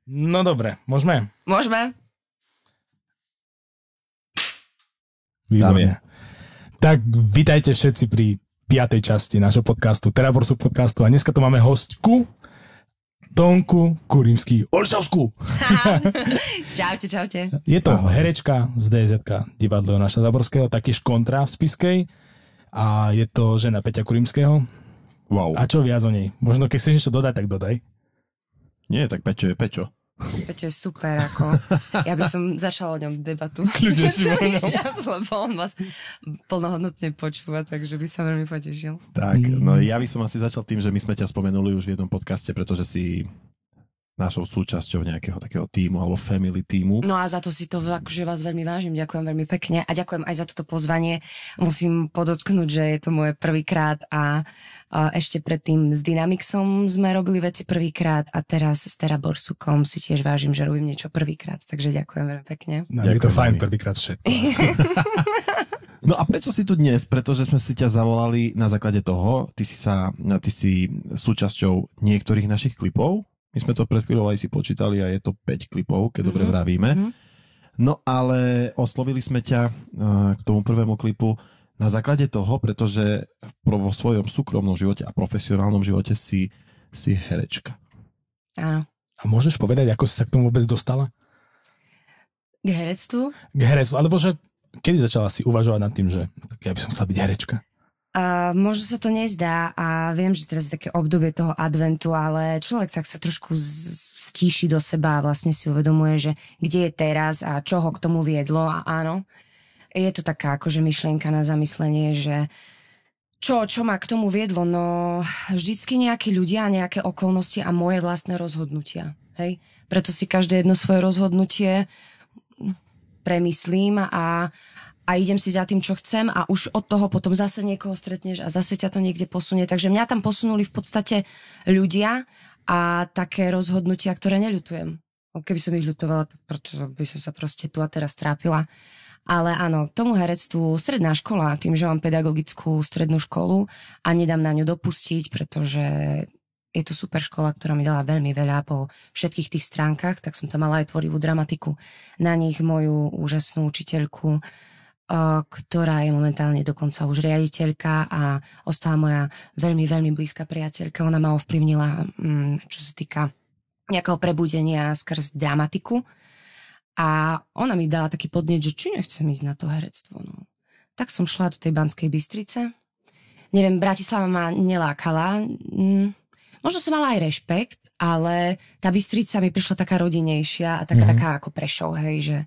No dobre, môžeme? Môžeme. Výborne. Tak vitajte všetci pri 5. časti nášho podcastu, Teraborsu podcastu. A dneska tu máme hostku, Tonku Kurimský-Olšovskú. Čaute, čaute. Je to herečka z DZ divadlo Jonáša Záborského, takyž kontra v Spiskej. A je to žena Peťa Kurimského. Wow. A čo viac o nej? Možno keď chceš niečo dodať, tak dodaj. Nie, tak Peťo je Peťo. Peťo je super, ako. Ja by som začala o ňom debatu. Čas, lebo on vás plnohodnotne počúva, takže by sa veľmi potešil. Tak, no ja by som asi začal tým, že my sme ťa spomenuli už v jednom podcaste, pretože si našou súčasťou nejakého takého tímu alebo family tímu. No a za to si to akože vás veľmi vážim, ďakujem veľmi pekne a ďakujem aj za toto pozvanie. Musím podotknúť, že je to moje prvýkrát a ešte predtým s Dynamixom sme robili veci prvýkrát a teraz s Teraborsukom si tiež vážim, že robím niečo prvýkrát, takže ďakujem veľmi pekne. No, je to fajn prvýkrát všetko. No a prečo si tu dnes? Pretože sme si ťa zavolali na základe toho, ty si súčasťou niektorých našich klipov. My sme to pred chvíľou aj si počítali a je to 5 klipov, keď dobre vravíme. No ale oslovili sme ťa k tomu prvému klipu na základe toho, pretože vo svojom súkromnom živote a profesionálnom živote si herečka. Áno. A môžeš povedať, ako si sa k tomu vôbec dostala? K herectvu? K herectvu, alebo že kedy začala si uvažovať nad tým, že tak ja by som chcela byť herečka? Možno sa to nezdá a viem, že teraz je také obdobie toho adventu, ale človek tak sa trošku stíši do seba a vlastne si uvedomuje, že kde je teraz a čo ho k tomu viedlo a áno, je to taká akože myšlienka na zamyslenie, že čo ma k tomu viedlo, no vždycky nejakí ľudia, nejaké okolnosti a moje vlastné rozhodnutia, hej? Preto si každé jedno svoje rozhodnutie premyslím a idem si za tým, čo chcem a už od toho potom zase niekoho stretneš a zase ťa to niekde posunie. Takže mňa tam posunuli v podstate ľudia a také rozhodnutia, ktoré neľutujem. Keby som ich ľutovala, tak prečo by som sa proste tu a teraz trápila. Ale áno, tomu herectvu stredná škola, tým, že mám pedagogickú strednú školu a nedám na ňu dopustiť, pretože je to super škola, ktorá mi dala veľmi veľa po všetkých tých stránkach, tak som tam mala aj tvorivú dramatiku. Na nich moju úžasnú učiteľku, ktorá je momentálne dokonca už riaditeľka a ostala moja veľmi, veľmi blízka priateľka. Ona ma ovplyvnila, čo sa týka nejakého prebudenia skrz dramatiku. A ona mi dala taký podnet, že či nechcem ísť na to herectvo. No. Tak som šla do tej Banskej Bystrice. Neviem, Bratislava ma nelákala. Možno som mala aj rešpekt, ale tá Bystrica mi prišla taká rodinejšia a taká ako Prešov, hej, že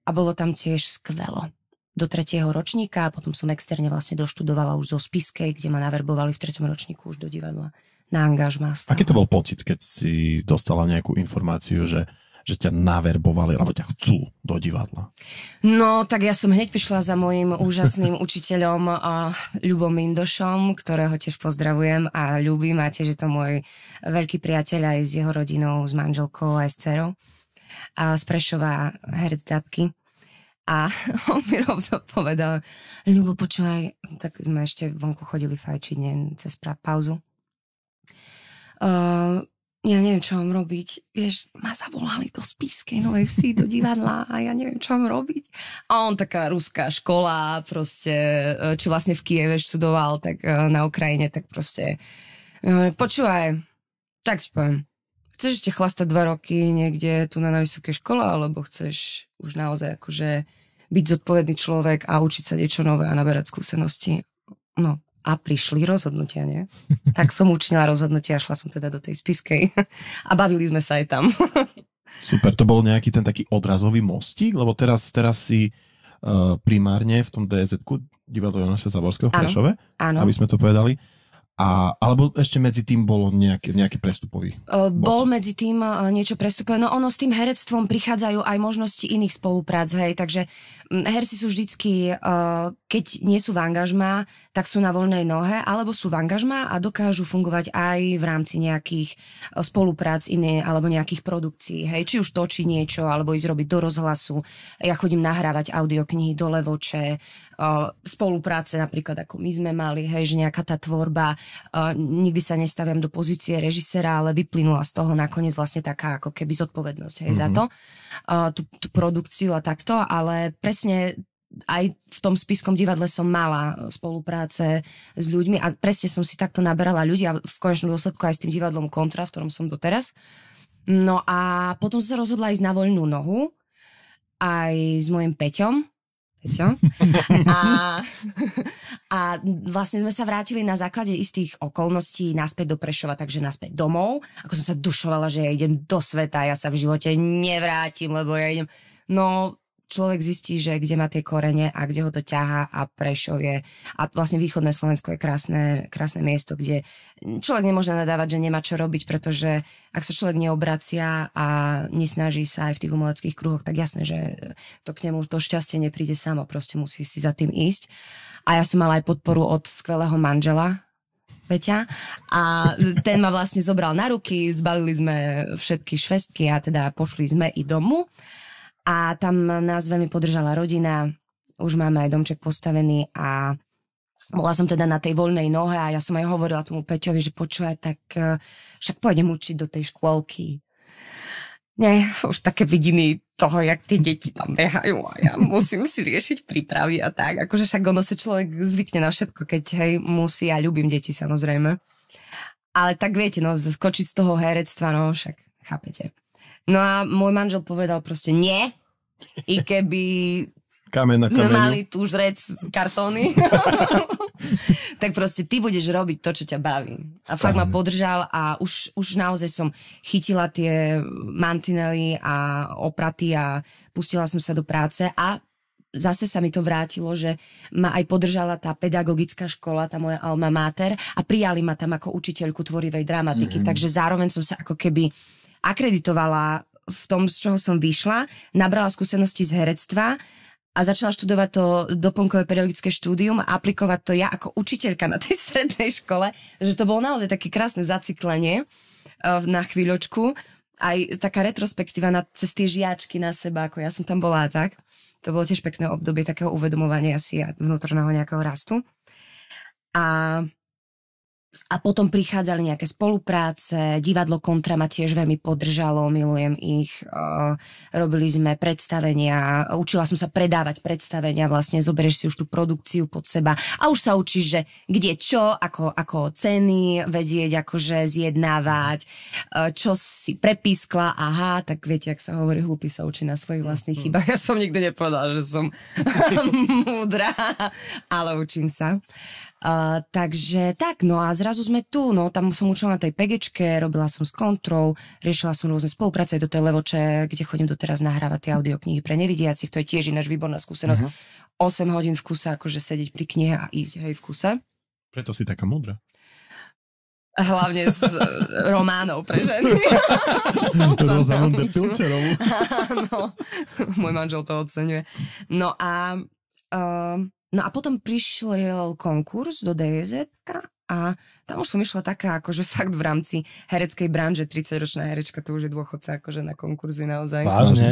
a bolo tam tiež skvelo. Do 3. ročníka a potom som externe vlastne doštudovala už zo Spiskej, kde ma naverbovali v 3. ročníku už do divadla na angažmá. Aký to bol pocit, keď si dostala nejakú informáciu, že ťa naverbovali alebo ťa chcú do divadla? No, tak ja som hneď prišla za mojím úžasným učiteľom Ľubom Mindošom, ktorého tiež pozdravujem a ľúbim a tiež je to môj veľký priateľ aj s jeho rodinou, s manželkou aj s dcerou. A z Prešova herec Datky. A on mi rovno povedal, Ľubo, počúvaj, tak sme ešte vonku chodili fajčiť cez pauzu. Ja neviem, čo mám robiť. Vieš, ma zavolali do Spišskej Novej Vsi, do divadla a ja neviem, čo mám robiť. A on taká ruská škola, proste, či vlastne v Kieve študoval, tak na Ukrajine, tak proste, počúvaj, tak ti poviem. Chceš ešte chlastať 2 roky niekde tu na vysokej škole, alebo chceš už naozaj akože byť zodpovedný človek a učiť sa niečo nové a naberať skúsenosti? No a prišli rozhodnutia, nie? Tak som učinila rozhodnutia a šla som teda do tej Spiskej a bavili sme sa aj tam. Super, to bol nejaký ten taký odrazový mostík, lebo teraz si primárne v tom DZ-ku divadlo Jonáša Záborského v Prešove, aby sme to povedali. Alebo ešte medzi tým bolo nejaký prestupový? Bol medzi tým niečo prestupové. No ono s tým herectvom prichádzajú aj možnosti iných spoluprác, hej, takže herci sú vždycky, keď nie sú v angažmá, tak sú na voľnej nohe, alebo sú v angažmá a dokážu fungovať aj v rámci nejakých spoluprác iné, alebo nejakých produkcií, hej, či už točí niečo, alebo ísť robiť do rozhlasu. Ja chodím nahrávať audioknihy do Levoče, spolupráce napríklad ako my sme mali, hej, že nejaká tá tvorba nikdy sa nestaviam do pozície režisera, ale vyplynula z toho nakoniec vlastne taká ako keby zodpovednosť za to, tú produkciu a takto, ale presne aj v tom Spišskom divadle som mala spolupráce s ľuďmi a presne som si takto naberala ľudí a v konečnom dôsledku aj s tým divadlom Kontra, v ktorom som doteraz. No a potom som sa rozhodla ísť na voľnú nohu aj s mojim Peťom. A vlastne sme sa vrátili na základe istých okolností naspäť do Prešova, takže naspäť domov. Ako som sa dušovala, že ja idem do sveta, ja sa v živote nevrátim, lebo ja idem... No, človek zistí, že kde má tie korene a kde ho to ťahá a Prešov je... A vlastne východné Slovensko je krásne miesto, kde človek nemôže nadávať, že nemá čo robiť, pretože ak sa človek neobracia a nesnaží sa aj v tých umeleckých kruhoch, tak jasné, že to k nemu to šťastie nepríde samo, proste musí si za tým ísť. A ja som mala aj podporu od skvelého manžela, Peťa, a ten ma vlastne zobral na ruky, zbalili sme všetky švestky a teda pošli sme i domu. A tam nás veľmi podržala rodina, už máme aj domček postavený a bola som teda na tej voľnej nohe a ja som aj hovorila tomu Peťovi, že počúvaj, tak však pôjdem učiť do tej škôlky. Nie, už také vidiny toho, jak tie deti tam behajú a ja musím si riešiť prípravy a tak. Akože však ono sa človek zvykne na všetko, keď hej, musí, ja ľúbim deti samozrejme. Ale tak viete, no skočiť z toho herectva, no však chápete. No a môj manžel povedal proste nie, i keby kameň na kameňu mali tu žrec kartóny, tak proste ty budeš robiť to, čo ťa baví. A fakt ma podržal a už naozaj som chytila tie mantinely a opraty a pustila som sa do práce a zase sa mi to vrátilo, že ma aj podržala tá pedagogická škola, tá moja alma mater a prijali ma tam ako učiteľku tvorivej dramatiky, takže zároveň som sa ako keby akreditovala v tom, z čoho som vyšla, nabrala skúsenosti z herectva a začala študovať to doplnkové pedagogické štúdium a aplikovať to ja ako učiteľka na tej strednej škole, že to bolo naozaj také krásne zacyklenie na chvíľočku, aj taká retrospektíva cez tie žiačky na seba, ako ja som tam bola tak. To bolo tiež pekné obdobie takého uvedomovania si a vnútorného nejakého rastu. A potom prichádzali nejaké spolupráce, divadlo Kontra ma tiež veľmi podržalo, milujem ich, robili sme predstavenia, učila som sa predávať predstavenia, vlastne zoberieš si už tú produkciu pod seba a už sa učíš, že kde čo, ako ceny vedieť, akože zjednávať, čo si prepískla, aha, tak viete, ak sa hovorí, hlupý sa učí na svojich vlastných chybách. Ja som nikdy nepovedala, že som múdra, ale učím sa. Takže tak, no a zrazu sme tu, no tam som učila na tej PGčke, robila som s Kontrou, riešila som rôzne spolupráce do tej Levoče, kde chodím doteraz nahrávať tie audioknihy pre nevidiacich, to je tiež ináč výborná skúsenosť. 8 hodín v kuse, akože sedieť pri knihe a ísť hej v kuse. Preto si taká múdra. Hlavne z románov pre ženy. To bol za Munde Pilčerovú. Áno, môj manžel to oceňuje. No a potom prišiel konkurs do DJZ-ka a tam už som išla taká, akože fakt v rámci hereckej branže, 30-ročná herečka, to už je dôchodca, akože na konkurzy naozaj. Vážne?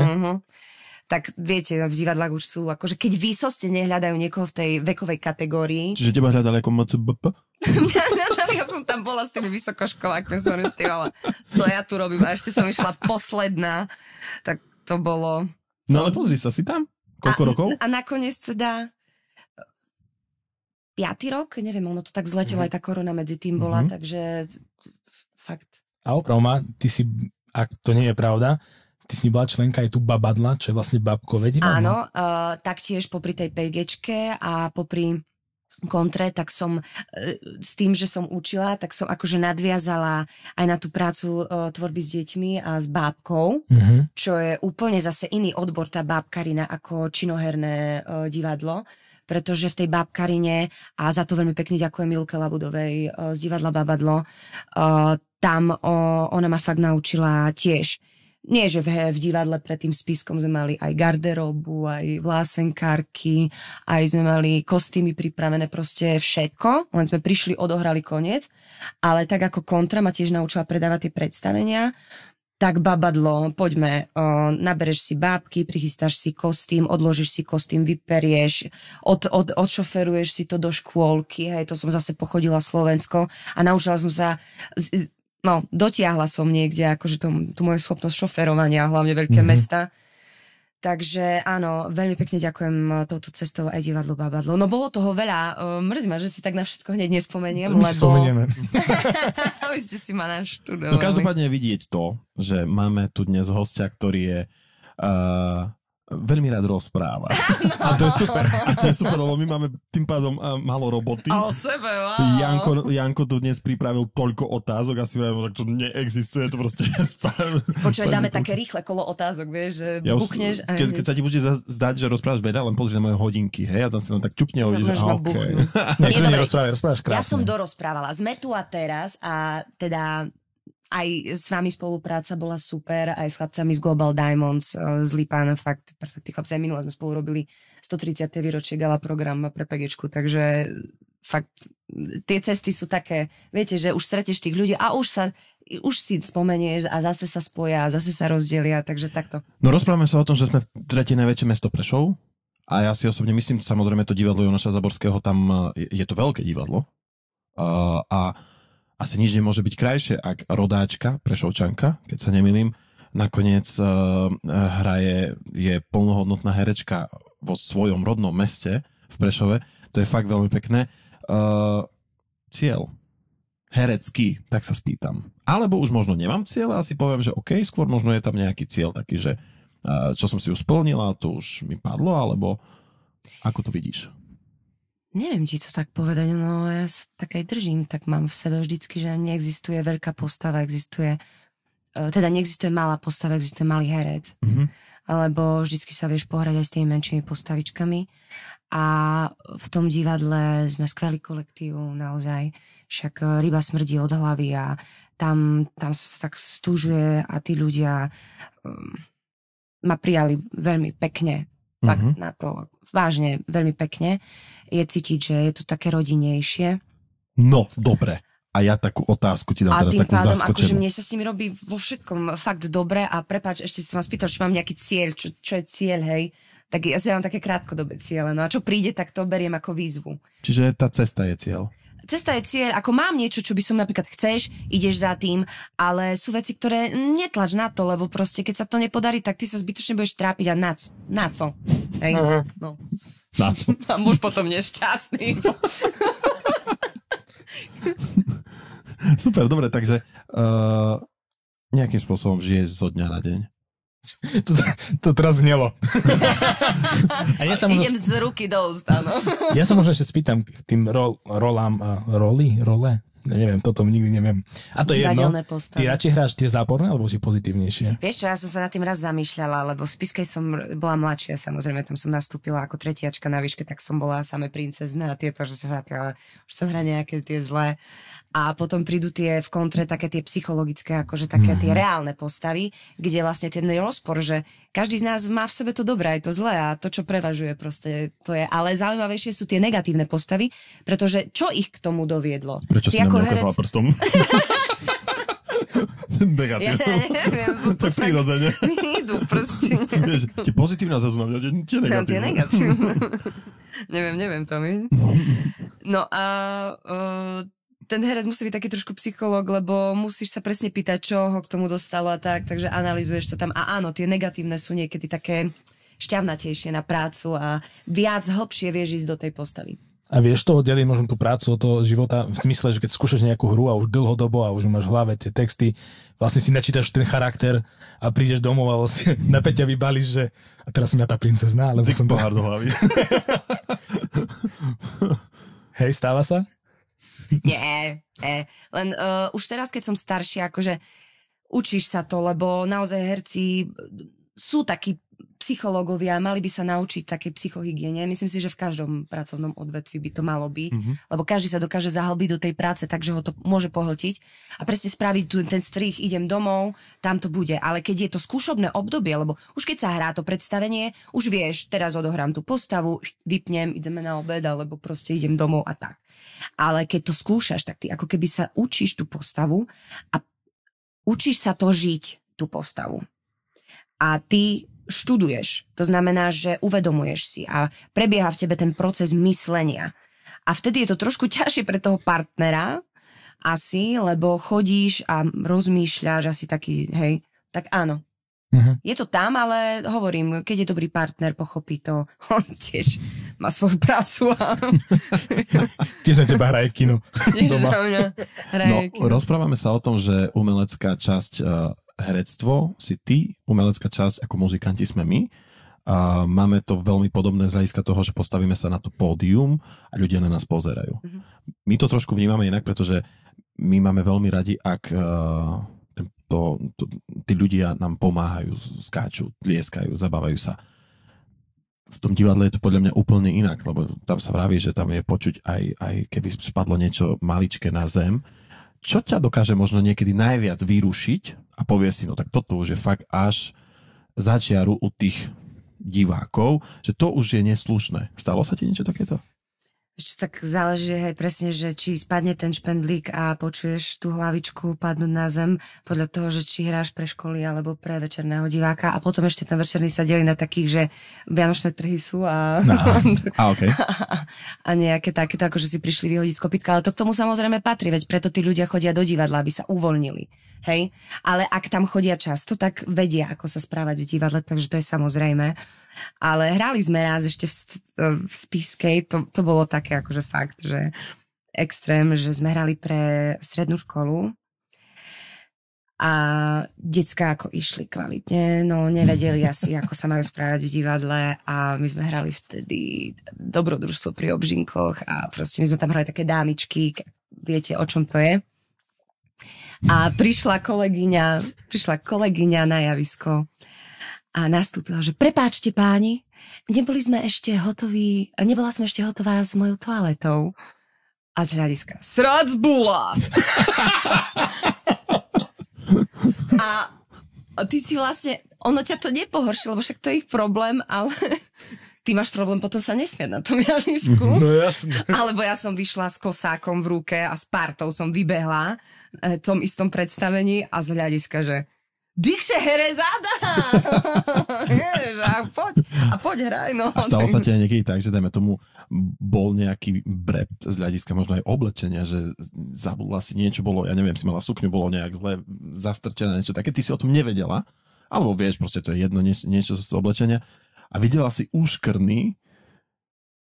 Tak viete, v divadlách už sú, akože keď výsostne nehľadajú niekoho v tej vekovej kategórii. Čiže teba hľadali ako MCBP? Ja som tam bola s tými vysokoškolákmi, som ale co ja tu robím? A ešte som išla posledná, tak to bolo... No ale pozri sa, si tam? Koľko rokov? A nakoniec teda... 5. rok, neviem, ono to tak zletelo, aj tá korona medzi tým bola, takže fakt. A opravom, ty si, ak to nie je pravda, ty si bola členka aj tu Babadla, čo je vlastne babkové divadlo. Áno, taktiež popri tej PGčke a popri Kontre, tak som s tým, že som učila, tak som akože nadviazala aj na tú prácu tvorby s deťmi a s bábkou, čo je úplne zase iný odbor, tá bábkarina, ako činoherné divadlo, pretože v tej bábkarine, a za to veľmi pekne ďakujem Milke Labudovej z divadla Babadlo, tam ona ma fakt naučila tiež. Nie, že v divadle pred tým Spiskom sme mali aj garderobu, aj vlásenkárky, aj sme mali kostýmy pripravené, proste všetko, len sme prišli, odohrali koniec, ale tak ako Kontra ma tiež naučila predávať tie predstavenia Tak babadlo, poďme, nabereš si bábky, prichystáš si kostým, odložíš si kostým, vyperieš, odšoferuješ si to do škôlky, hej, to som zase pochodila Slovensko a naučila som sa, dotiahla som niekde akože tú moju schopnosť šoferovania, hlavne veľké mesta. Takže áno, veľmi pekne ďakujem touto cestou aj divadlu Babadlo. No bolo toho veľa, mrzí ma, že si tak na všetko hneď nespomeniem, to my si spomenieme. Vy ste si ma naštudovali. No každopádne vidieť to, že máme tu dnes hostia, ktorý je veľmi rád rozpráva. A to je super. A to je super, lebo my máme tým pádom málo roboty. A o sebe, wow. Janko tu dnes pripravil toľko otázok, asi že to neexistuje, to proste Počúvaj, dáme také rýchle kolo otázok, vieš, že ja bukneš. Keď sa ti bude zdať, že rozprávaš veľa, len pozri na moje hodinky, hej, a tam si len tak ťukne a uvidíš, že okej. Rozprávaš krásne. Ja som dorozprávala. Sme tu a teraz a teda aj s vami spolupráca bola super, aj s chlapcami z Global Diamonds, z Lipána, fakt perfektní chlapci. Aj minule sme spolu robili 130. výročie gala program pre PGčku, takže fakt tie cesty sú také, viete, že už stretneš tých ľudí a už si spomenieš a zase sa spoja a zase sa rozdelia, takže takto. No rozprávame sa o tom, že sme tretie najväčšie mesto Prešov a ja si osobne myslím, samozrejme to divadlo Jonáša Zaborského, tam je to veľké divadlo a asi nič nemôže byť krajšie, ak rodáčka, Prešovčanka, keď sa nemýlim, nakoniec je plnohodnotná herečka vo svojom rodnom meste v Prešove. To je fakt veľmi pekné. Cieľ. Herecký, tak sa spýtam. Alebo už možno nemám cieľ a si poviem, že OK, skôr možno je tam nejaký cieľ taký, že čo som si už splnila, to už mi padlo, alebo ako to vidíš? Neviem ti to tak povedať, no ja sa tak aj držím, tak mám v sebe vždycky, že neexistuje veľká postava, neexistuje malá postava, existuje malý herec. Lebo vždycky sa vieš pohrať aj s tými menšími postavičkami a v tom divadle sme skvelý kolektív, naozaj. Však ryba smrdí od hlavy a tam sa tak stúžuje a tí ľudia ma prijali veľmi pekne. Tak na to vážne veľmi pekne. Je cítiť, že je to také rodinnejšie. No, dobre. A ja takú otázku ti dám teraz, takú zaskočenú. A tým pádom, akože mne sa s nimi robí vo všetkom fakt dobre a prepáč, ešte si ma spýtal, či mám nejaký cieľ, čo je cieľ, hej. Tak ja si mám také krátkodobé ciele, no a čo príde, tak to beriem ako výzvu. Čiže tá cesta je cieľ. Cesta je cieľ, ako mám niečo, čo by som napríklad chceš, ideš za tým, ale sú veci, ktoré netlač na to, lebo proste keď sa to nepodarí, tak ty sa zbytočne budeš trápiť a na co? Hej? No. Na co? A muž potom nešťastný. Super, dobre, takže nejakým spôsobom žiješ zo dňa na deň. To teraz znelo. A ja idem z ruky do úst, áno. Ja sa možno ešte spýtam k tým role? Neviem, toto nikdy neviem. A to je jedno. Ty radšej hráš tie záporné, alebo si pozitívnejšie? Vieš čo, ja som sa nad tým raz zamýšľala, lebo v Spiskej som bola mladšia, samozrejme, tam som nastúpila ako tretiačka na výške, tak som bola samé princezné a tieto, že som hrala, už som hrala nejaké tie zlé. A potom prídu tie v kontre také tie psychologické, akože také tie reálne postavy, kde vlastne ten rozpor, že každý z nás má v sebe to dobré aj to zlé a to, čo prevažuje proste, to je. Ale zaujímavejšie sú tie negatívne postavy, pretože čo ich k tomu doviedlo? Prečo si na mňa ukážala prstom? Negatívne. Ja neviem. Tak prirodzene. Idú prsty. Tie pozitívne zaznamená, tie negatívne. Tie negatívne. neviem to my. No a ten herec musí byť taký trošku psychológ, lebo musíš sa presne pýtať, čo ho k tomu dostalo a tak, takže analyzuješ to tam. A áno, tie negatívne sú niekedy také šťavnatejšie na prácu a viac hlbšie vieš ísť do tej postavy. A vieš to oddeliť možno tú prácu od toho života v smysle, že keď skúšaš nejakú hru a už dlhodobo a už máš v hlave tie texty, vlastne si načítaš ten charakter a prídeš domov a vlastne na Peťa vybališ, že a teraz som ja tá princezná, alebo som pohár do hlavy. Hej, stáva sa? Nie. Len už teraz, keď som staršia, akože učíš sa to, lebo naozaj herci sú takí psychológovia, mali by sa naučiť také psychohygiene. Myslím si, že v každom pracovnom odvetvi by to malo byť, lebo každý sa dokáže zahlbiť do tej práce, takže ho to môže pohltiť a presne spraviť ten strih, idem domov, tam to bude. Ale keď je to skúšobné obdobie, lebo už keď sa hrá to predstavenie, už vieš, teraz odohrám tú postavu, vypnem, ideme na obed, alebo proste idem domov a tak. Ale keď to skúšaš, tak ty ako keby sa učíš tú postavu a učíš sa to žiť. tú postavu. A ty študuješ, to znamená, že uvedomuješ si a prebieha v tebe ten proces myslenia. A vtedy je to trošku ťažšie pre toho partnera, asi, lebo chodíš a rozmýšľaš asi taký, hej, tak áno. Je to tam, ale hovorím, keď je dobrý partner, pochopí to, on tiež má svoju prácu a... Tiež na teba hraje kino. Tiež na mňa hraje kino. Rozprávame sa o tom, že umelecká časť herectvo si ty, umelecká časť ako muzikanti sme my. A máme to veľmi podobné z hľadiska toho, že postavíme sa na to pódium a ľudia na nás pozerajú. My to trošku vnímame inak, pretože my máme veľmi radi, ak tí ľudia nám pomáhajú, skáču, tlieskajú, zabávajú sa. V tom divadle je to podľa mňa úplne inak, lebo tam sa vraví, že tam je počuť aj keby spadlo niečo maličké na zem. Čo ťa dokáže možno niekedy najviac vyrušiť a povie si, no tak toto už je fakt až za čiaru u tých divákov, že to už je neslušné. Stalo sa ti niečo takéto? Ešte tak záleží, hej, presne, že či spadne ten špendlík a počuješ tú hlavičku padnúť na zem podľa toho, že či hráš pre školy alebo pre večerného diváka a potom ešte ten večerný sa delí na takých, že vianočné trhy sú a Okay. a nejaké takéto, akože si prišli vyhodiť z kopytka, ale to k tomu samozrejme patrí, veď preto tí ľudia chodia do divadla, aby sa uvoľnili, hej, ale ak tam chodia často, tak vedia, ako sa správať v divadle, takže to je samozrejme. Ale hrali sme raz ešte v Spišskej, to bolo také akože fakt, že extrém, že sme hrali pre strednú školu a decká ako išli kvalitne, no nevedeli asi, ako sa majú správať v divadle a my sme hrali vtedy dobrodružstvo pri obžinkoch a proste my sme tam hrali také dámičky, viete, o čom to je. A prišla kolegyňa na javisko a nastúpila, že prepáčte páni, nebola som ešte hotová s mojou toaletou. A z hľadiska srac bula! a ty si vlastne, ono ťa to nepohoršilo, lebo však to je ich problém, ale ty máš problém potom sa nesmiať na tom javisku. No jasne. Alebo ja som vyšla s kosákom v ruke a s partou som vybehla v tom istom predstavení a z hľadiska, že dýchše herezáda! a poď hraj, no. A stalo sa ti aj niekedy tak, že dajme tomu bol nejaký brep z hľadiska možno aj oblečenia, že zabudla si niečo, bolo, ja neviem, si mala sukňu, bolo nejak zle zastrčené, niečo také, ty si o tom nevedela, alebo vieš, proste to je jedno, niečo z oblečenia a videla si úškrný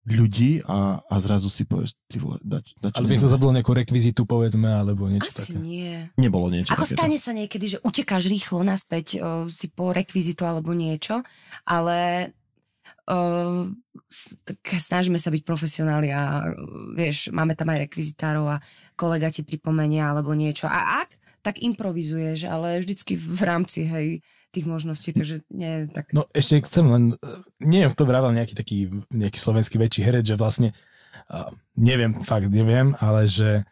ľudí a zrazu si povieš, ty vole, ale by som zabudol nejakú rekvizitu, povedzme, alebo niečo asi také. Asi nie. Nebolo niečo ako takéto. Stane sa niekedy, že utekáš rýchlo naspäť si po rekvizitu alebo niečo, ale snažíme sa byť profesionáli a vieš, máme tam aj rekvizitárov a kolega ti pripomenia alebo niečo. A ak, tak improvizuješ, ale vždycky v rámci, hej, tých možností, takže nie tak... No ešte chcem len, neviem, kto vravel nejaký slovenský väčší herec, že vlastne, neviem, ale že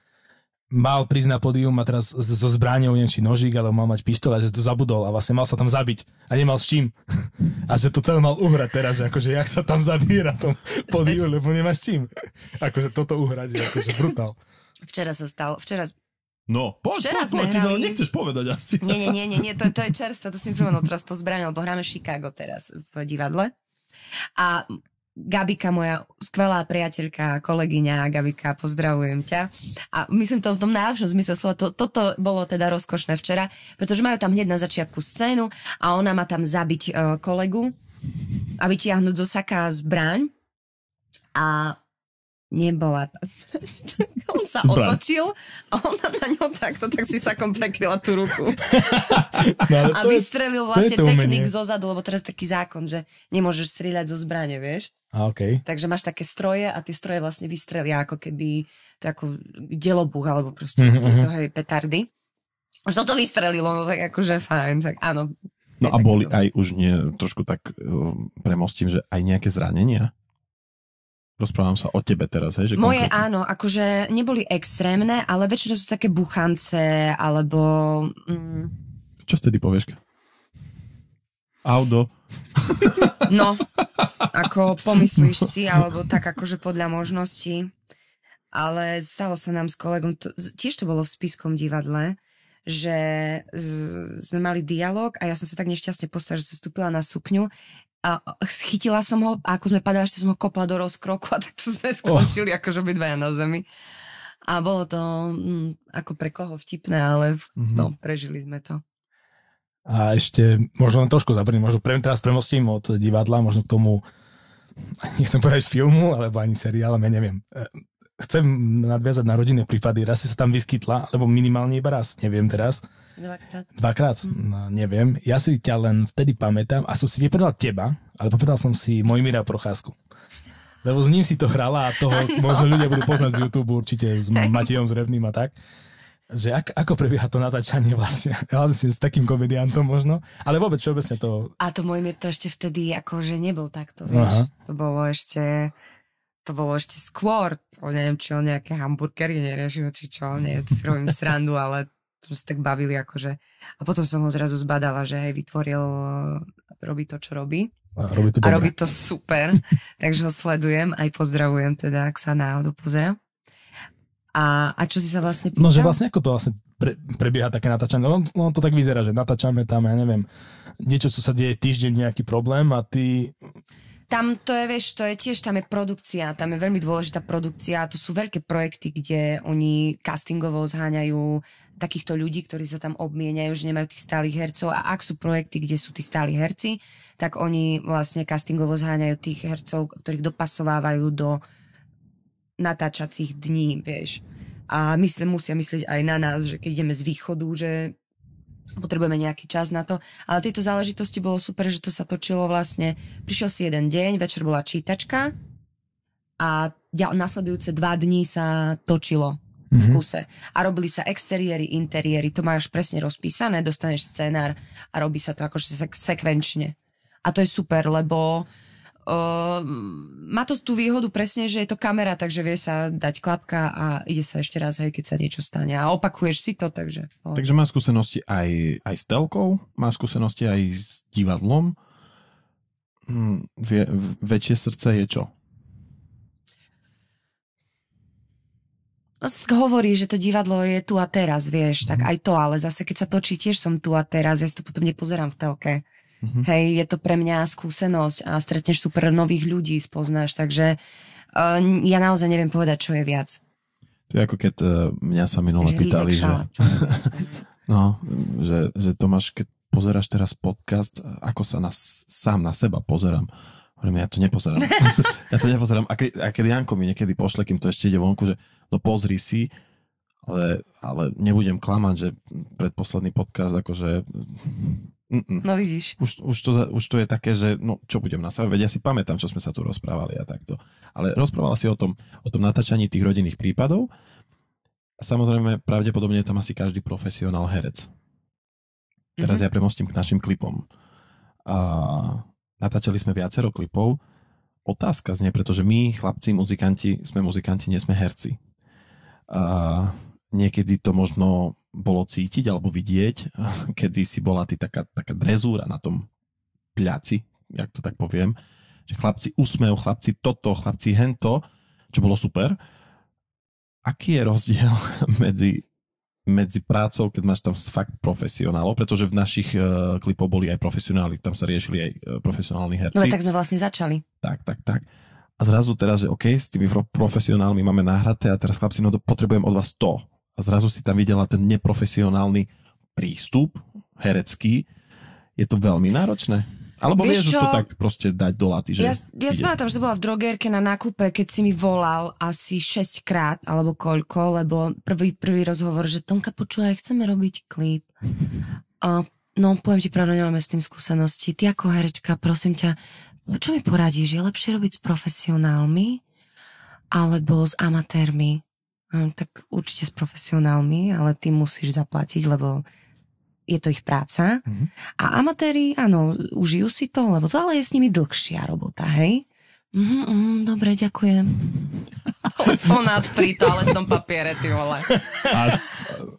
mal prísť na pódium a teraz so zbraňou, neviem, či nožík, ale mal mať pištoľ a že to zabudol a vlastne mal sa tam zabiť a nemal s čím. A že to celé mal uhrať teraz, že akože jak sa tam zabije na tom pódiu, lebo nemáš s čím. Akože toto uhrať je akože brutál. Včera sa stalo, No, poď, ty nechceš povedať asi. Nie, to je čerstvo, to si mi pripomenul teraz to zbraň, lebo hráme Chicago teraz v divadle. A Gabika, moja skvelá priateľka, kolegyňa Gabika, pozdravujem ťa. A myslím to v tom najlepšom zmysle slova, toto bolo teda rozkošné včera, pretože majú tam hneď na začiatku scénu a ona má tam zabiť kolegu a vytiahnuť zo saka zbraň a nebola. On sa otočil a ona na ňo takto, tak si sakom prekryla tú ruku. No, a vystrelil vlastne technik zozadu, lebo teraz taký zákon, že nemôžeš strieľať zo zbrane, vieš? Okay. Takže máš také stroje a tie stroje vlastne vystrelia ako keby to ako delobuch, alebo proste tieto petardy. Už to vystrelilo, no tak akože fajn, tak áno. No a boli aj už trošku tak premostím, že aj nejaké zranenia? Rozprávam sa o tebe teraz, hej? Že moje konkrétne. Áno, akože neboli extrémne, ale väčšinou sú také buchance, alebo... Čo vtedy povieš? Audo. No, ako pomyslíš si, alebo tak akože podľa možností. Ale stalo sa nám s kolegom, tiež to bolo v Spišskom divadle, že sme mali dialog a ja som sa tak nešťastne postavila, že som vstúpila na sukňu a chytila som ho a ako sme padali, ešte som ho kopla do rozkroku a tak to sme skončili akože obidvaja na zemi. A bolo to ako pre koho vtipné, ale no, prežili sme to. A ešte možno trošku zabrním, možno teraz premostím od divadla, možno k tomu, nechcem povedať filmu, alebo ani seriál, ale neviem. Chcem nadviazať na rodinné prípady. Raz si sa tam vyskytla, alebo minimálne iba raz, neviem teraz. Dvakrát? No, neviem. Ja si ťa len vtedy pamätám a som si nepovedal teba, ale povedal som si Mojmíra Procházku. Lebo s ním si to hrala a toho možno ľudia budú poznať z YouTube určite, s Matejom Zrevným a tak. Že ako prebieha to natáčanie vlastne s takým komediantom možno, ale vôbec všeobecne to... A to Mojmír to ešte vtedy akože nebol takto, vieš. To bolo ešte skôr, neviem, či on nejaké hamburgery neriešil, či čo, nie, to si robím srandu, ale sme sa tak bavili akože. A potom som ho zrazu zbadala, že hej, robí to, čo robí. A robí to super, takže ho sledujem, aj pozdravujem teda, ak sa náhodou pozerám. A čo si sa vlastne pýtal? No, že vlastne ako to vlastne prebieha také natáčanie? No to tak vyzerá, že natáčame tam, ja neviem, niečo, co sa deje týždeň, nejaký problém a ty... Tam to je, vieš, to je tiež, tam je produkcia, tam je veľmi dôležitá produkcia, to sú veľké projekty, kde oni castingovo zháňajú takýchto ľudí, ktorí sa tam obmieniajú, že nemajú tých stálych hercov a ak sú projekty, kde sú tí stáli herci, tak oni vlastne castingovo zháňajú tých hercov, ktorých dopasovávajú do natáčacích dní, vieš. A musia myslieť aj na nás, že keď ideme z východu, že potrebujeme nejaký čas na to. Ale tieto záležitosti bolo super, že to sa točilo vlastne. Prišiel si jeden deň, večer bola čítačka a nasledujúce 2 dní sa točilo v kuse. A robili sa exteriéry, interiéry, to máš presne rozpísané, dostaneš scenár a robí sa to akože sekvenčne. A to je super, lebo má to tú výhodu presne, že je to kamera, takže vie sa dať klapka a ide sa ešte raz, hej, keď sa niečo stane a opakuješ si to, takže... Takže má skúsenosti aj s telkou, má skúsenosti aj s divadlom. Väčšie srdce je čo? Hovorí, že to divadlo je tu a teraz, vieš, tak aj to, ale zase keď sa točí, tiež som tu a teraz, ja si to potom nepozerám v telke. Hej, je to pre mňa skúsenosť a stretneš super nových ľudí, spoznáš, takže ja naozaj neviem povedať, čo je viac. To je ako keď mňa sa minule pýtali, že Tomáš, keď pozeráš teraz podcast, ako sa sám na seba pozerám. Hovorím, ja to nepozerám. A keď Janko mi niekedy pošle, kým to ešte ide vonku, že no pozri si, ale nebudem klamať, že predposledný podcast akože... No vidíš. Už to je také, že no čo budem na sebe, veď ja si pamätám, čo sme sa tu rozprávali a takto. Ale rozprávala si o tom natáčaní tých rodinných prípadov a samozrejme pravdepodobne je tam asi každý profesionál herec. Teraz ja premostím k našim klipom. Natáčali sme viacero klipov. Otázka znie, pretože my, chlapci, sme muzikanti, nie sme herci. Niekedy to možno bolo cítiť alebo vidieť, kedy si bola taká drezúra na tom pľaci, jak to tak poviem, že chlapci úsmev, chlapci toto, chlapci hento, čo bolo super. Aký je rozdiel medzi prácou, keď máš tam fakt profesionálov, pretože v našich klipoch boli aj profesionáli, tam sa riešili aj profesionálni herci. No tak sme vlastne začali. Tak. A zrazu teraz, že OK, s tými profesionálmi máme nahraté a teraz chlapci, no to potrebujem od vás to. A zrazu si tam videla ten neprofesionálny prístup herecký. Je to veľmi náročné? Alebo vieš už to tak proste dať do laty? Že ja si pamätám, že bola v drogérke na nákupe, keď si mi volal asi 6 krát, alebo koľko, lebo prvý rozhovor, že Tonka, počúvaj, chceme robiť klip. No, poviem ti pravdu, nemáme s tým skúsenosti. Ty ako herečka, prosím ťa, čo mi poradíš? Je lepšie robiť s profesionálmi alebo s amatérmi? Tak určite s profesionálmi, ale ty musíš zaplatiť, lebo je to ich práca. A amatéri, áno, užijú si to, lebo to ale je s nimi dlhšia robota, hej? Dobre, ďakujem. Fonát pri toaletnom papiere, ty vole.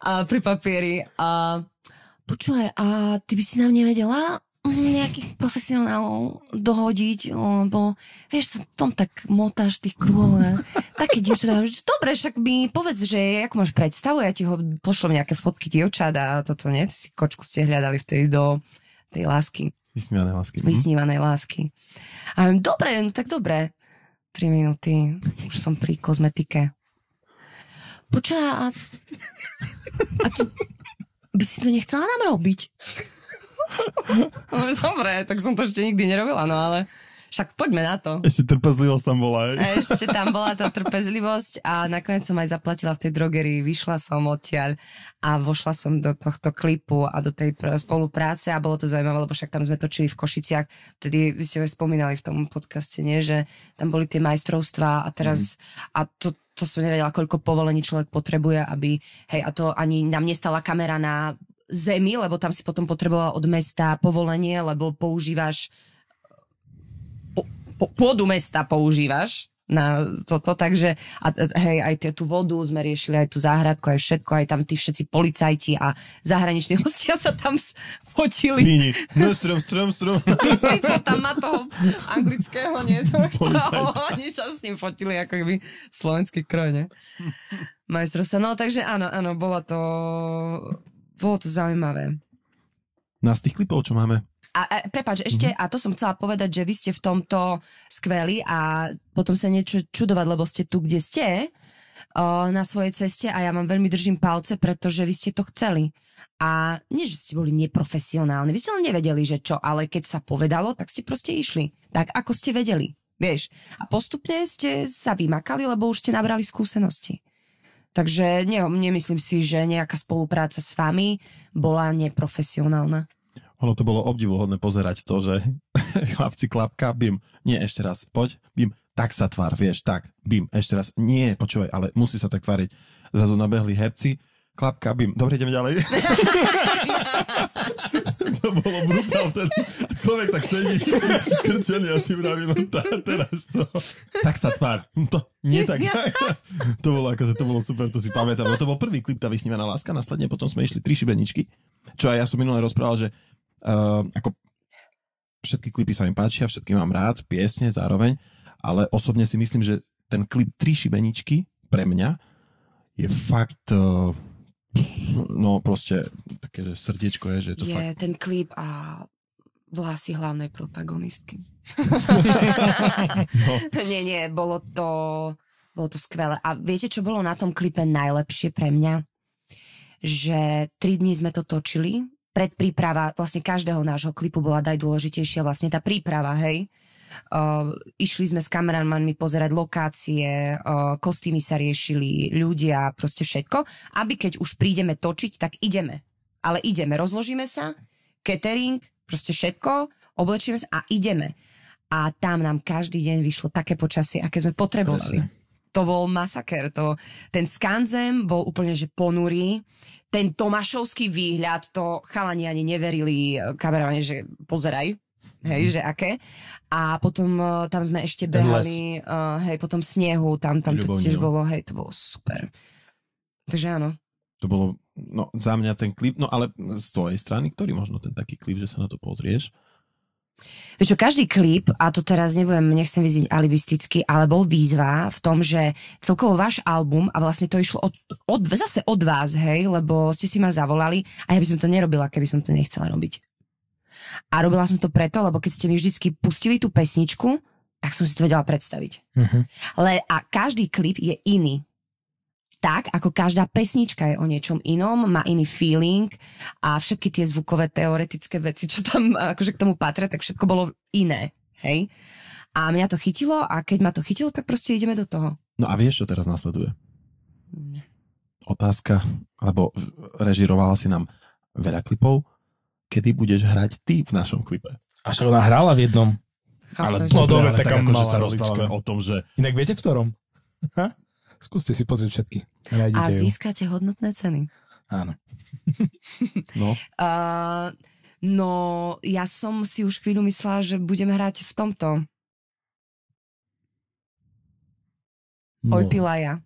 A pri papieri. Počúvaj, a ty by si nám nevedela nejakých profesionálov dohodiť, lebo vieš, sa tom tak motáš tých kruhov a také dievčatá, dobre, však mi povedz, že ako máš predstavu, ja ti ho pošlem nejaké fotky dievčat a toto, nie? Si kočku ste hľadali vtedy do tej lásky. Vysnívanej lásky. A dobre, no tak dobre. 3 minúty, už som pri kozmetike. Počúva, a ty by si to nechcela nám robiť? Dobre, tak som to ešte nikdy nerobila, no ale však poďme na to. Ešte trpezlivosť tam bola, Ešte tam bola tá trpezlivosť a nakoniec som aj zaplatila v tej drogerii, vyšla som odtiaľ a vošla som do tohto klipu a do tej spolupráce a bolo to zaujímavé, lebo však tam sme točili v Košiciach, vtedy vy ste už spomínali v tom podcaste, nie, že tam boli tie majstrovstvá a teraz a to som nevedela, koľko povolení človek potrebuje, aby, hej, a to ani nám nestala kamera na zemi, lebo tam si potom potreboval od mesta povolenie, lebo používaš pôdu mesta používaš na toto, takže hej, aj tú vodu sme riešili, aj tú záhradku, aj všetko, aj tam tí všetci policajti a zahraniční hostia sa tam fotili. Míni, no strom. Sice tam má toho anglického, nie? Oni sa s ním fotili, ako keby slovenský kroj, nie? Majstrovstva. No, takže áno, bolo to zaujímavé. Na z tých klipov, čo máme? A prepáč, ešte, a to som chcela povedať, že vy ste v tomto skvelí a potom sa niečo čudovať, lebo ste tu, kde ste, na svojej ceste a ja vám veľmi držím palce, pretože vy ste to chceli. A nie, že ste boli neprofesionálni, vy ste len nevedeli, že čo, ale keď sa povedalo, tak ste proste išli. Tak, ako ste vedeli, vieš. A postupne ste sa vymakali, lebo už ste nabrali skúsenosti. Takže nemyslím si, že nejaká spolupráca s vami bola neprofesionálna. Ono to bolo obdivuhodné pozerať to, že chlapci klapka, bim, nie, ešte raz, poď, bim, tak sa tvár, vieš, tak, bim, ešte raz, nie, počúvaj, ale musí sa tak tváriť. Zrazu nabehli herci, klapka, bim, dobre, ideme ďalej. To bolo brutál, človek tak sedí, skrčený a si vraví, no teraz čo? Tak sa tvár, to nie tak. To bolo akože, to bolo super, to si pamätám. No to bol prvý klip, tá Vysnívaná láska, následne potom sme išli 3 šibeničky, čo aj ja som minulé rozprával, že ako všetky klipy sa mi páčia, všetky mám rád, piesne zároveň, ale osobne si myslím, že ten klip 3 šibeničky pre mňa je fakt no proste také, že srdiečko je, že je to fakt... Je ten klip a vlasy hlavnej protagonistky. No. Nie, bolo to skvelé. A viete, čo bolo na tom klipe najlepšie pre mňa? Že 3 dní sme to točili, predpríprava vlastne každého nášho klipu bola najdôležitejšia vlastne tá príprava, hej. Išli sme s kameramanmi pozerať lokácie, kostýmy sa riešili, ľudia, proste všetko, aby keď už prídeme točiť, tak ideme. Ale ideme, rozložíme sa, catering, proste všetko, oblečíme sa a ideme. A tam nám každý deň vyšlo také počasie, aké sme potrebovali. Presne. To bol masaker. Ten skanzen bol úplne, že ponurý. Ten tomášovský výhľad, to chalani ani neverili kameramane, že pozeraj. Hej, že aké. A potom tam sme ešte behali, hej, potom snehu, tam to tiež bolo, hej, to bolo super. Takže áno. To bolo, no za mňa ten klip, no ale z tvojej strany, ktorý možno ten taký klip, že sa na to pozrieš? Vieš čo, každý klip, a to teraz nechcem vyzniť alibisticky, ale bol výzva v tom, že celkovo váš album, a vlastne to išlo zase od vás, hej, lebo ste si ma zavolali a ja by som to nerobila, keby som to nechcela robiť. A robila som to preto, lebo keď ste mi vždycky pustili tú pesničku, tak som si to vedela predstaviť. A každý klip je iný. Tak, ako každá pesnička je o niečom inom, má iný feeling a všetky tie zvukové teoretické veci, čo tam akože k tomu patria, tak všetko bolo iné, hej? A mňa to chytilo a keď ma to chytilo, tak proste ideme do toho. No a vieš, čo teraz nasleduje? Otázka, alebo režirovala si nám veľa klipov, kedy budeš hrať ty v našom klipe? Až ona hrála v jednom. Ale dobre, tak akože sa rozprávame o tom, že... Inak viete v ktorom? Skúste si pozrieť všetky. A získate hodnotné ceny. Áno. No. No, ja som si už chvíľu myslela, že budeme hrať v tomto. Ojpilaja.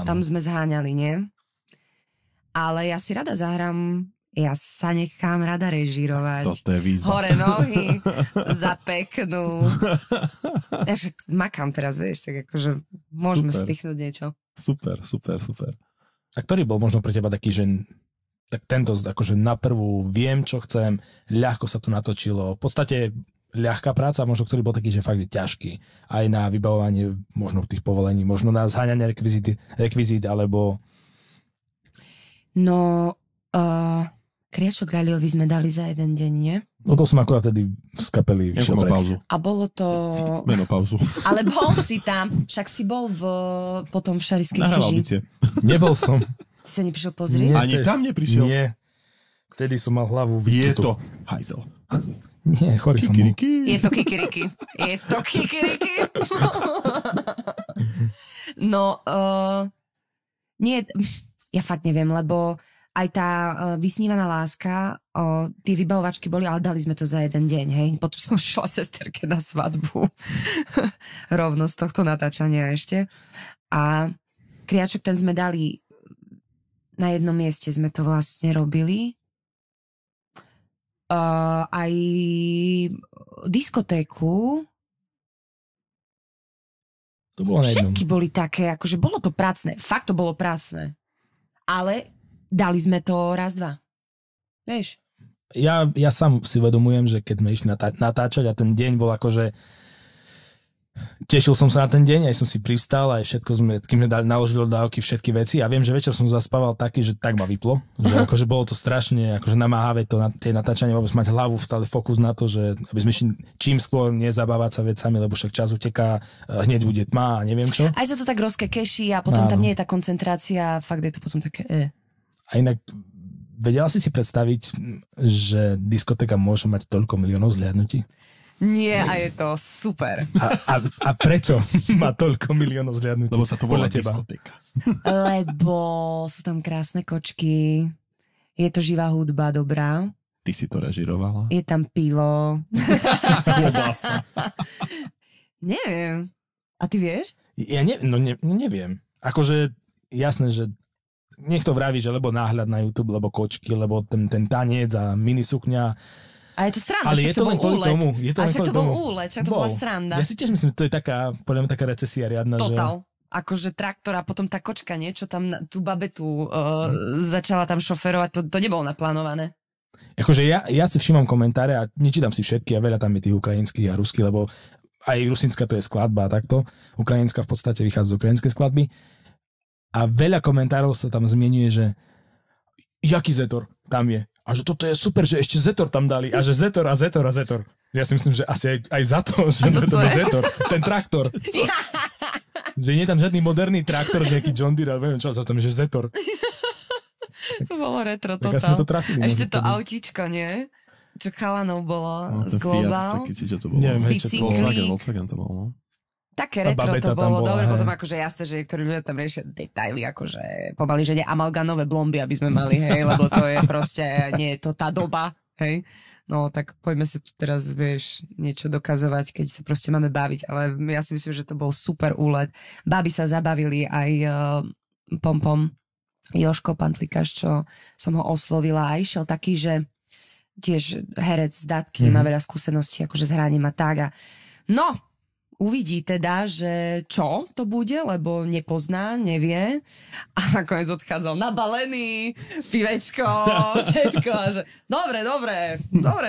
Tam sme zháňali, nie? Ale ja si rada zahrám Ja sa nechám rada režírovať. Toto je výzva. Hore nohy, zapeknú. Ja však makám teraz, vieš, tak akože môžeme spichnúť niečo. Super. A ktorý bol možno pre teba taký, že tak tento, akože na prvú viem, čo chcem, ľahko sa to natočilo. V podstate ľahká práca, možno ktorý bol taký, že fakt je ťažký. Aj na vybavovanie možno tých povolení, možno na zháňanie rekvizít, alebo... No, Kriačok Ľaliovi sme dali za jeden deň, nie? No to som akurát tedy z kapely vyšiel pauzu. A bolo to... Menopauzu. Ale bol si tam, však si bol potom v Šarišskej chyži. Nebol som. Ty sa neprišiel pozrieť? Nie, ani tam neprišiel. Nie. Vtedy som mal hlavu Je vytutú. to hajzel. Nie, chorý som bol. Je to kikiriki. No, nie, ja fakt neviem, lebo aj tá vysnívaná láska, tie vybavovačky boli, ale dali sme to za jeden deň, hej. Potom som šla sesterke na svadbu. Rovno z tohto natáčania ešte. A Kriačok ten sme dali, na jednom mieste sme to vlastne robili. Aj diskotéku. To bolo na jednom. Všetky boli také, akože bolo to pracné. Fakt to bolo pracné. Ale dali sme to raz, dva. Vieš? Ja sám si uvedomujem, že keď sme išli natáčať a ten deň bol akože... Tešil som sa na ten deň, aj som si pristal, aj všetko kým sme naložili do dávky všetky veci a viem, že večer som zaspával taký, že tak ma vyplo. Že akože bolo to strašne akože namáhavé to tie natáčania, vôbec mať hlavu, stále fokus na to, že aby sme šli čím skôr nezabávať sa vecami, lebo však čas uteká, hneď bude tma a neviem čo. Aj sa to tak rozkekeší a potom tam nie je tá koncentrácia, fakt je to potom také A inak vedela si predstaviť, že diskotéka môže mať toľko miliónov zhliadnutí? Nie, a je to super. A prečo má toľko miliónov zhliadnutí? Lebo sa to volá diskotéka. Lebo sú tam krásne kočky, je to živá hudba dobrá. Ty si to režirovala? Je tam pivo. Neviem. A ty vieš? Ja neviem. Akože jasné, že niekto vraví, že lebo náhľad na YouTube, lebo kočky, lebo ten tanec a minisukňa. A je to sranda, ale je to len kvôli tomu. A však to bol úlet, však to bola sranda. Ja si tiež myslím, že to je taká, podľa mňa taká recesia riadna. Total. Že... Akože traktor a potom tá kočka, niečo tam, tú babetu začala tam šoferovať, to nebolo naplánované. Akože ja si všímam komentáre a nečítam si všetky a veľa tam je tých ukrajinských a ruských, lebo aj rusínska to je skladba a takto. Ukrajinská v podstate vychádza z ukrajinskej skladby. A veľa komentárov sa tam zmienuje, že jaký Zetor tam je. A že toto je super, že ešte Zetor tam dali. A že Zetor a Zetor a Zetor. Ja si myslím, že asi aj za to, že to je Zetor. Ten traktor. Že nie je tam žiadny moderný traktor, nejaký John Deere, ale neviem čo, za tom, že Zetor. To bolo retro, total. Tak to trafili, ešte to autíčko, nie? Čo chalanov bolo z Global. Taký, čo to bolo? Neviem, Volkswagen to bolo, no? Také retro to bolo, dobre, potom akože jasné, že niektorí ľudia tam riešia detaily, akože pomaly, že nie amalganové blomby, aby sme mali, hej, lebo to je proste, nie je to tá doba, hej. No, tak poďme si tu teraz, vieš, niečo dokazovať, keď sa proste máme baviť, ale ja si myslím, že to bol super úlet. Báby sa zabavili aj Pompom, Jožko Pantlikaš, čo som ho oslovila a išiel taký, že tiež herec z Datky, má veľa skúseností, akože s hraním a tak a no, uvidí teda, že čo to bude, lebo nepozná, nevie. A nakoniec odchádzal nabalený, pivečko, všetko. A že dobre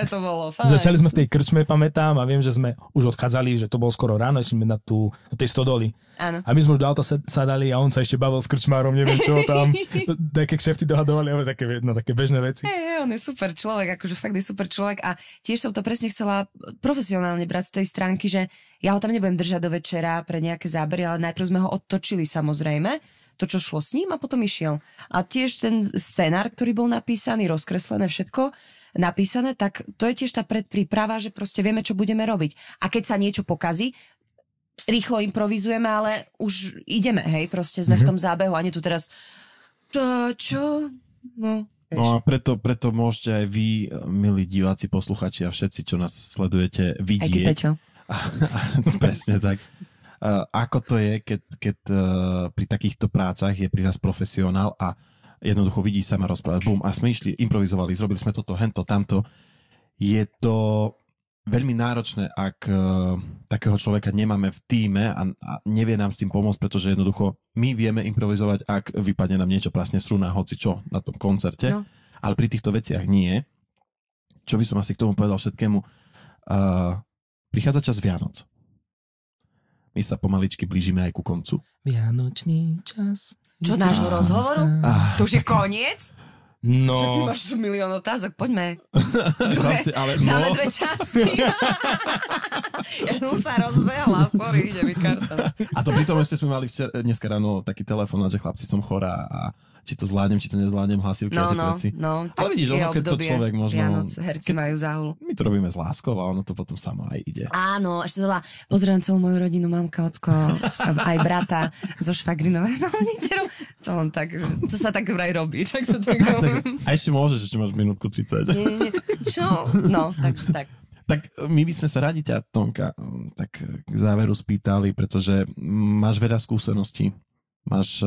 to bolo, fajn. Začali sme v tej krčme, pamätám, a viem, že sme už odchádzali, že to bolo skoro ráno, išli sme do tej stodoly. Áno. A my sme už do auta sadali a on sa ešte bavil s krčmárom, neviem čo tam, také kšefty dohadovali, ale také bežné veci. On je super človek, akože fakt je super človek a tiež som to presne chcela profesionálne brať z tej stránky, že ja ho tam nebudem držať do večera pre nejaké zábery, ale najprv sme ho odtočili samozrejme, to čo šlo s ním a potom išiel. A tiež ten scenár, ktorý bol napísaný, rozkreslené všetko, napísané, tak to je tiež tá predpríprava, že proste vieme, čo budeme robiť. A keď sa niečo pokazí, rýchlo improvizujeme, ale už ideme, hej, proste sme v tom zábehu a nie tu teraz čo? No a preto môžete aj vy, milí diváci, posluchači a všetci, čo nás sledujete, vidieť. Aj ty, Peťo. Presne tak. Ako to je, keď pri takýchto prácach je pri nás profesionál a jednoducho vidí sa ma rozprávať, bum, a sme išli, improvizovali, zrobili sme toto, hento, tamto. Je to veľmi náročné, ak takého človeka nemáme v tíme a nevie nám s tým pomôcť, pretože jednoducho my vieme improvizovať, ak vypadne nám niečo prasne struna, hoci čo na tom koncerte, ale pri týchto veciach nie. Čo by som asi k tomu povedal všetkému, prichádza čas Vianoc. My sa pomaličky blížime aj ku koncu. Vianočný čas. Čo, nášho rozhovoru? To už je koniec? No. Že ty máš tu milión otázok, poďme. Dáme dve časti. Ja som sa rozbehla, sorry, ide mi karta. A to pritom ešte sme mali dneska ráno taký telefón, že chlapci, som chorá a či to zvládnem, či to nezvládnem, hlasivky a tieto veci. Ale vidíš, ono, keď to človek možno... Vianoc, herci majú záhul. My to robíme s láskou a ono to potom samo aj ide. Áno, ešte to bola, pozerám celú moju rodinu, mamka, ocko, aj brata zo švagrinovej malniteru. To sa tak vraj robí. Tak to tak a ešte môžeš, ešte máš minútku 30. Nie. Čo? No, takže tak. Tak my by sme sa radi ťa, Tonka, tak k záveru spýtali, pretože máš veľa skúseností, máš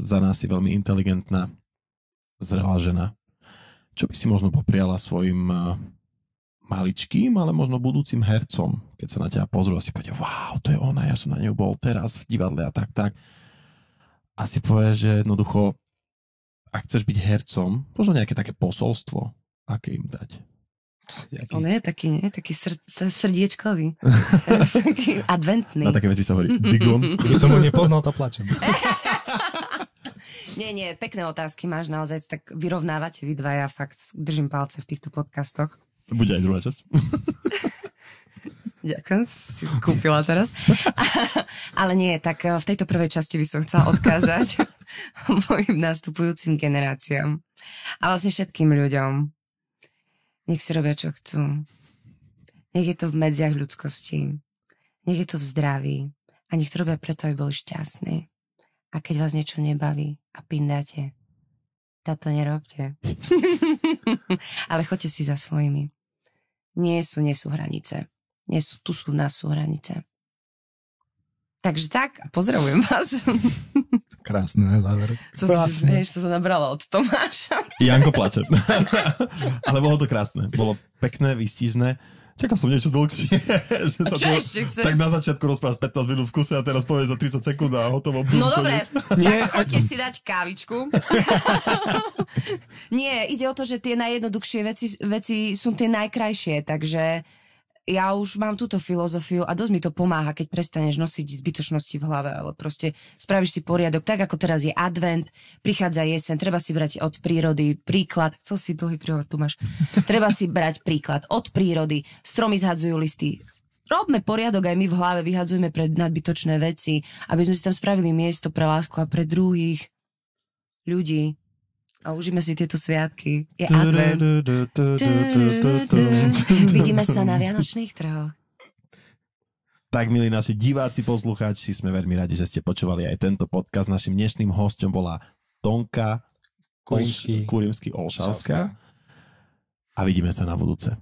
za nás si veľmi inteligentná, zrelá žena. Čo by si možno popriala svojim maličkým, ale možno budúcim hercom, keď sa na teba pozrú a si povedia, wow, to je ona, ja som na ňu bol teraz v divadle a tak. A si povie, že jednoducho, ak chceš byť hercom, možno nejaké také posolstvo, aké im dať. On je taký srdiečkový. Taký adventný. Na také veci sa hovorí Digon. Keby som ho nepoznal, to plačem. Nie, pekné otázky máš naozaj, tak vyrovnávate vy dvaja, fakt držím palce v týchto podcastoch. Bude aj druhá časť. Ďakujem, si kúpila teraz. Ale nie, tak v tejto prvej časti by som chcela odkázať mojim nastupujúcim generáciám a vlastne všetkým ľuďom. Nech si robia, čo chcú. Nech je to v medziach ľudskosti. Nech je to v zdraví. A nech to robia preto, aby boli šťastní. A keď vás niečo nebaví a pindáte, to nerobte. Ale choďte si za svojimi. Nie sú hranice. Tu sú v nás sú hranice. Takže tak, a pozdravujem vás. Krásne, na záver. Co si smieš, sa nabrala od Tomáša. Janko plače. Ale bolo to krásne. Bolo pekné, výstižné. Čakal som niečo dlhšie. Že sa tak na začiatku rozprávaš 15 minút v kuse a teraz povieš za 30 sekúnd a hotovo. No dobre, tak choďte si dať kávičku. Nie, ide o to, že tie najjednoduchšie veci sú tie najkrajšie, takže ja už mám túto filozofiu a dosť mi to pomáha, keď prestaneš nosiť zbytočnosti v hlave, ale proste spravíš si poriadok, tak ako teraz je advent, prichádza jeseň, treba si brať od prírody príklad, chcel si dlhý príhovor, tu máš, treba si brať príklad od prírody, stromy zhadzujú listy, robme poriadok aj my v hlave, vyhadzujme pre nadbytočné veci, aby sme si tam spravili miesto pre lásku a pre druhých ľudí. A užíme si tieto sviatky. Je advent. Vidíme sa na Vianočných trhoch. Tak, milí naši diváci, poslucháči, sme veľmi radi, že ste počúvali aj tento podcast. Našim dnešným hosťom bola Tonka Kurimsky-Olšavská. A vidíme sa na budúce.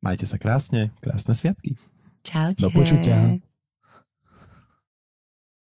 Majte sa krásne, krásne sviatky. Čaute. Do počutia.